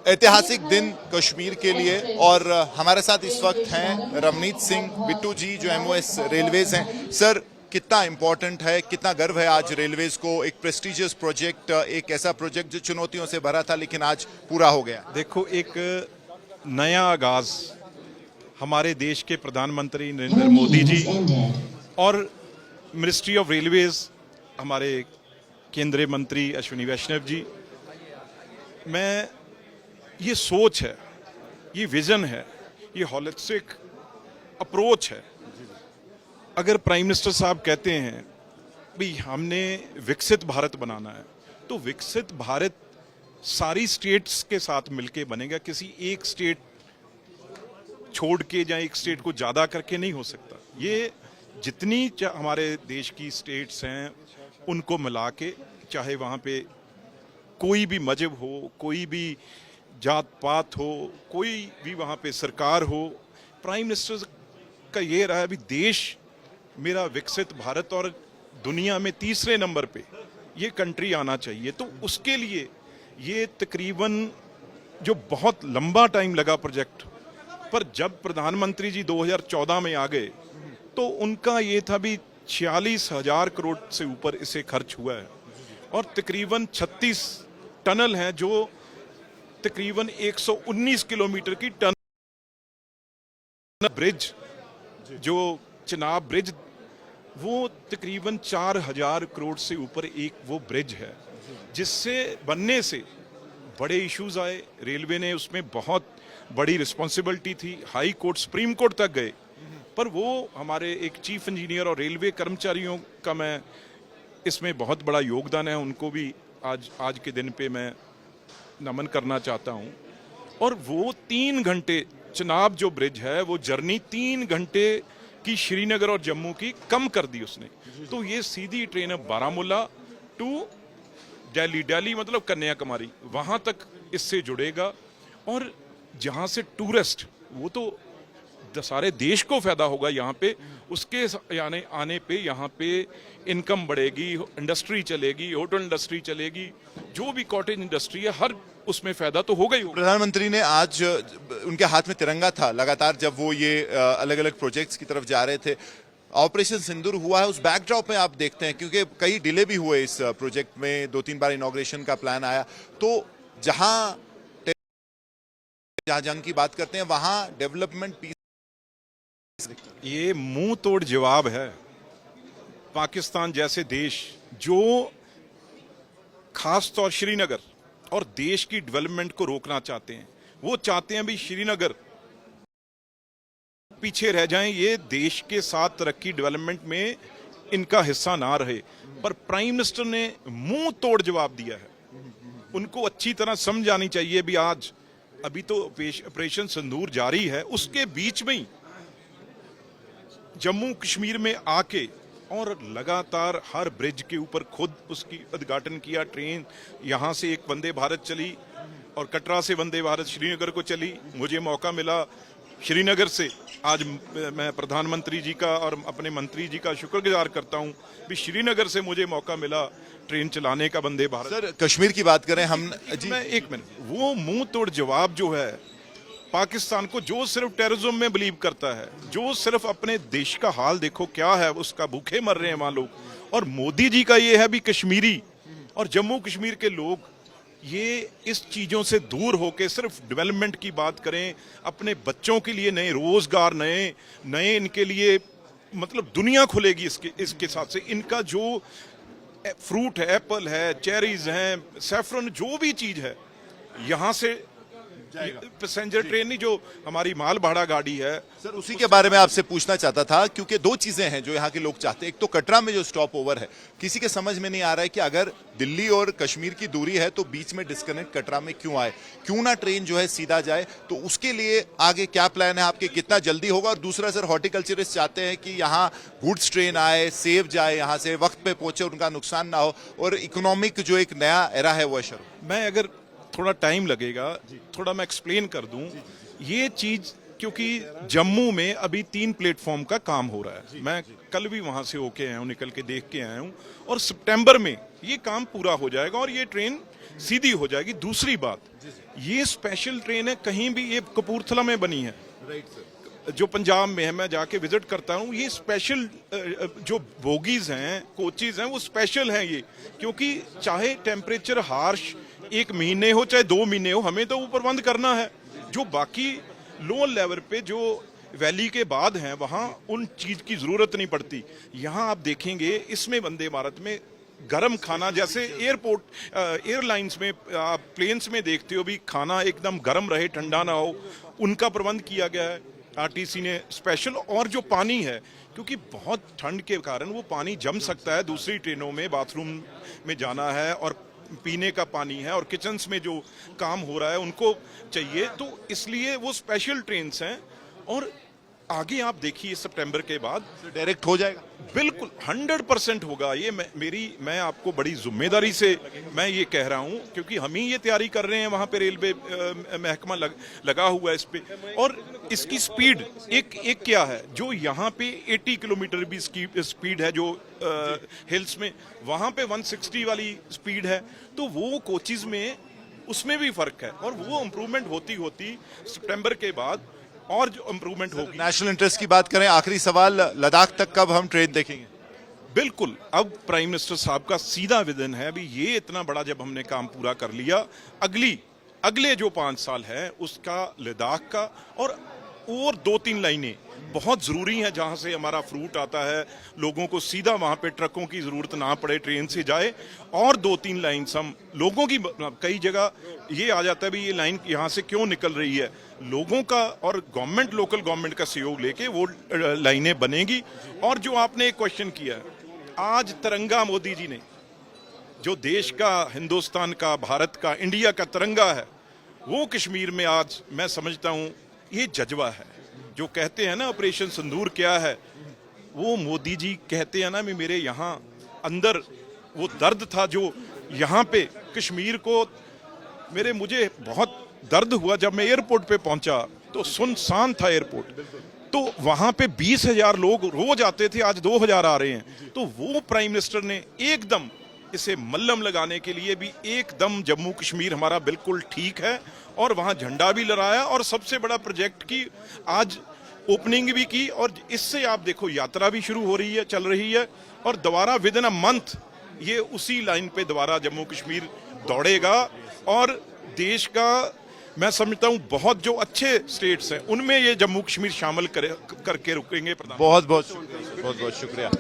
ऐतिहासिक दिन कश्मीर के लिए और हमारे साथ इस वक्त हैं रवनीत सिंह बिट्टू जी जो एमओएस रेलवेज हैं। सर, कितना इम्पोर्टेंट है, कितना गर्व है आज रेलवेज को, एक प्रेस्टिजियस प्रोजेक्ट, एक ऐसा प्रोजेक्ट जो चुनौतियों से भरा था लेकिन आज पूरा हो गया। देखो, एक नया आगाज हमारे देश के प्रधानमंत्री नरेंद्र मोदी जी और मिनिस्ट्री ऑफ रेलवेज हमारे केंद्रीय मंत्री अश्विनी वैष्णव जी, मैं ये सोच है, ये विजन है, ये होलिस्टिक अप्रोच है। अगर प्राइम मिनिस्टर साहब कहते हैं भाई हमने विकसित भारत बनाना है, तो विकसित भारत सारी स्टेट्स के साथ मिलके बनेगा, किसी एक स्टेट छोड़ के या एक स्टेट को ज्यादा करके नहीं हो सकता। ये जितनी हमारे देश की स्टेट्स हैं उनको मिला के, चाहे वहाँ पे कोई भी मजहब हो, कोई भी जात पात हो, कोई भी वहाँ पे सरकार हो, प्राइम मिनिस्टर का ये रहा है भी देश मेरा विकसित भारत और दुनिया में तीसरे नंबर पे ये कंट्री आना चाहिए। तो उसके लिए ये तकरीबन जो बहुत लंबा टाइम लगा प्रोजेक्ट, पर जब प्रधानमंत्री जी 2014 में आ गए तो उनका ये था भी 46,000 करोड़ से ऊपर इसे खर्च हुआ है और तकरीबन 36 टनल हैं जो तकरीबन 119 किलोमीटर की टनल, ब्रिज जो चिनाब ब्रिज, वो तकरीबन 4,000 करोड़ से ऊपर एक वो ब्रिज है, जिससे बनने से बड़े इश्यूज आए। रेलवे ने उसमें बहुत बड़ी रिस्पॉन्सिबिलिटी थी, हाई कोर्ट सुप्रीम कोर्ट तक गए, पर वो हमारे एक चीफ इंजीनियर और रेलवे कर्मचारियों का मैं इसमें बहुत बड़ा योगदान है, उनको भी आज के दिन पे मैं नमन करना चाहता हूं। और वो 3 घंटे चिनाब जो ब्रिज है, वो जर्नी 3 घंटे की श्रीनगर और जम्मू की कम कर दी उसने। तो ये सीधी ट्रेन है बारामूला टू दिल्ली, दिल्ली मतलब कन्याकुमारी, वहां तक इससे जुड़ेगा। और जहां से टूरिस्ट, वो तो सारे देश को फायदा होगा यहाँ पे, उसके आने पे यहाँ पे इनकम बढ़ेगी, इंडस्ट्री चलेगी, होटल इंडस्ट्री चलेगी, जो भी कॉटेज इंडस्ट्री है, हर उसमें फायदा तो होगा ही होगा। प्रधानमंत्री ने आज उनके हाथ में तिरंगा था लगातार जब वो ये अलग अलग प्रोजेक्ट्स की तरफ जा रहे थे। ऑपरेशन सिंदूर हुआ है, उस बैकड्रॉप में आप देखते हैं, क्योंकि कई डिले भी हुए इस प्रोजेक्ट में, 2-3 बार इनॉग्रेशन का प्लान आया, तो जहां जंग की बात करते हैं वहां डेवलपमेंट पीस, ये मुंह तोड़ जवाब है। पाकिस्तान जैसे देश जो खास तौर श्रीनगर और देश की डेवलपमेंट को रोकना चाहते हैं, वो चाहते हैं भी श्रीनगर पीछे रह जाएं, ये देश के साथ तरक्की डेवलपमेंट में इनका हिस्सा ना रहे। पर प्राइम मिनिस्टर ने मुंह तोड़ जवाब दिया है। उनको अच्छी तरह समझ आनी चाहिए भी आज अभी तो ऑपरेशन सिंदूर जारी है, उसके बीच में ही जम्मू कश्मीर में आके और लगातार हर ब्रिज के ऊपर खुद उसकी उद्घाटन किया। ट्रेन यहाँ से एक वंदे भारत चली और कटरा से वंदे भारत श्रीनगर को चली। मुझे मौका मिला श्रीनगर से, आज मैं प्रधानमंत्री जी का और अपने मंत्री जी का शुक्रगुजार करता हूँ भी श्रीनगर से मुझे मौका मिला ट्रेन चलाने का वंदे भारत। सर, कश्मीर की बात करें हम जी, मैं एक मिनट, वो मुंह तोड़ जवाब जो है पाकिस्तान को, जो सिर्फ टेररिज्म में बिलीव करता है, जो सिर्फ अपने देश का हाल देखो क्या है उसका, भूखे मर रहे हैं वहां लोग, और मोदी जी का ये है भी कश्मीरी और जम्मू कश्मीर के लोग ये इस चीजों से दूर होके सिर्फ डेवलपमेंट की बात करें, अपने बच्चों के लिए नए रोजगार, नए इनके लिए मतलब दुनिया खुलेगी इसके साथ से। इनका जो फ्रूट है, एप्पल है, चेरीज हैं, सैफरन, जो भी चीज है यहां से पैसेंजर ट्रेन नहीं, जो हमारी माल भाड़ा गाड़ी है। सर, उसी के बारे में आपसे पूछना चाहता था, क्योंकि 2 चीजें हैं जो यहाँ के लोग चाहते हैं। एक तो कटरा में जो स्टॉप ओवर है, किसी के समझ में नहीं आ रहा है कि अगर दिल्ली और कश्मीर की दूरी है तो बीच में डिस्कनेक्ट कटरा में क्यों आए, क्यों ना ट्रेन जो है सीधा जाए। तो उसके लिए आगे क्या प्लान है आपके, कितना जल्दी होगा? और दूसरा सर, हॉर्टिकल्चरिस्ट चाहते हैं कि यहाँ गुड्स ट्रेन आए, सेफ जाए, यहाँ से वक्त पे पहुंचे, उनका नुकसान ना हो और इकोनॉमिक जो एक नया एरा है वो शुरू। मैं अगर थोड़ा टाइम लगेगा, थोड़ा मैं एक्सप्लेन कर दूं ये चीज, क्योंकि जम्मू में अभी 3 प्लेटफॉर्म का काम हो रहा है। मैं कल भी वहां से होके आया हूं, निकल के देख के आया हूं, और सितंबर में ये काम पूरा हो जाएगा और ये ट्रेन सीधी हो जाएगी। दूसरी बात, ये स्पेशल ट्रेन है, कहीं भी ये कपूरथला में बनी है, जो पंजाब में है, मैं जाके विजिट करता हूँ, ये स्पेशल जो बोगीज हैं, कोचेज हैं, वो स्पेशल हैं ये, क्योंकि चाहे टेम्परेचर हार्श 1 महीने हो चाहे 2 महीने हो, हमें तो वो प्रबंध करना है। जो बाकी लोअर लेवल पे जो वैली के बाद हैं, वहाँ उन चीज की जरूरत नहीं पड़ती। यहाँ आप देखेंगे इसमें वंदे भारत में गरम खाना, जैसे एयरपोर्ट एयरलाइंस में आप प्लेन्स में देखते हो भी खाना एकदम गरम रहे, ठंडा ना हो, उनका प्रबंध किया गया है आरटीसी ने स्पेशल। और जो पानी है, क्योंकि बहुत ठंड के कारण वो पानी जम सकता है, दूसरी ट्रेनों में बाथरूम में जाना है और पीने का पानी है और किचन्स में जो काम हो रहा है उनको चाहिए, तो इसलिए वो स्पेशल ट्रेन्स हैं। और आगे आप देखिए सितंबर के बाद डायरेक्ट हो जाएगा। बिल्कुल 100% होगा ये। मैं आपको बड़ी जिम्मेदारी से मैं ये कह रहा हूँ, क्योंकि हम ही ये तैयारी कर रहे हैं, वहाँ पे रेलवे महकमा लगा हुआ है इस पे। और इसकी स्पीड एक क्या है, जो यहाँ पे 80 किलोमीटर भी स्पीड है, जो हिल्स में, वहाँ पे 160 वाली स्पीड है, तो वो कोचेज में उसमें भी फर्क है। और वो इम्प्रूवमेंट होती होती सितंबर के बाद और जो इम्प्रूवमेंट होगी। नेशनल इंटरेस्ट की बात करें, आखिरी सवाल, लद्दाख तक कब हम ट्रेन देखेंगे? बिल्कुल, अब प्राइम मिनिस्टर साहब का सीधा विजन है, अभी ये इतना बड़ा जब हमने काम पूरा कर लिया, अगले जो 5 साल है उसका लद्दाख का, और 2-3 लाइनें बहुत ज़रूरी हैं, जहाँ से हमारा फ्रूट आता है, लोगों को सीधा वहाँ पे ट्रकों की ज़रूरत ना पड़े, ट्रेन से जाए। और 2-3 लाइन हम लोगों की, कई जगह ये आ जाता है भी ये लाइन यहाँ से क्यों निकल रही है, लोगों का और गवर्नमेंट, लोकल गवर्नमेंट का सहयोग लेके वो लाइनें बनेगी। और जो आपने एक क्वेश्चन किया, आज तिरंगा मोदी जी ने, जो देश का, हिंदुस्तान का, भारत का, इंडिया का तिरंगा है, वो कश्मीर में आज मैं समझता हूँ ये जज्बा है। जो कहते हैं ना ऑपरेशन सिंदूर क्या है, वो मोदी जी कहते हैं ना, मेरे यहाँ अंदर वो दर्द था जो यहाँ पे कश्मीर को, मुझे बहुत दर्द हुआ जब मैं एयरपोर्ट पे पहुंचा तो सुनसान था एयरपोर्ट, तो वहां पे 20,000 लोग रोज आते थे, आज 2,000 आ रहे हैं। तो वो प्राइम मिनिस्टर ने एकदम इसे मल्लम लगाने के लिए भी एकदम जम्मू कश्मीर हमारा बिल्कुल ठीक है, और वहां झंडा भी लहराया और सबसे बड़ा प्रोजेक्ट की आज ओपनिंग भी की। और इससे आप देखो यात्रा भी शुरू हो रही है, चल रही है, और दोबारा विद इन अ मंथ ये उसी लाइन पे दोबारा जम्मू कश्मीर दौड़ेगा। और देश का मैं समझता हूं बहुत जो अच्छे स्टेट्स हैं उनमें ये जम्मू कश्मीर शामिल करके रुकेंगे। बहुत बहुत शुक्रिया।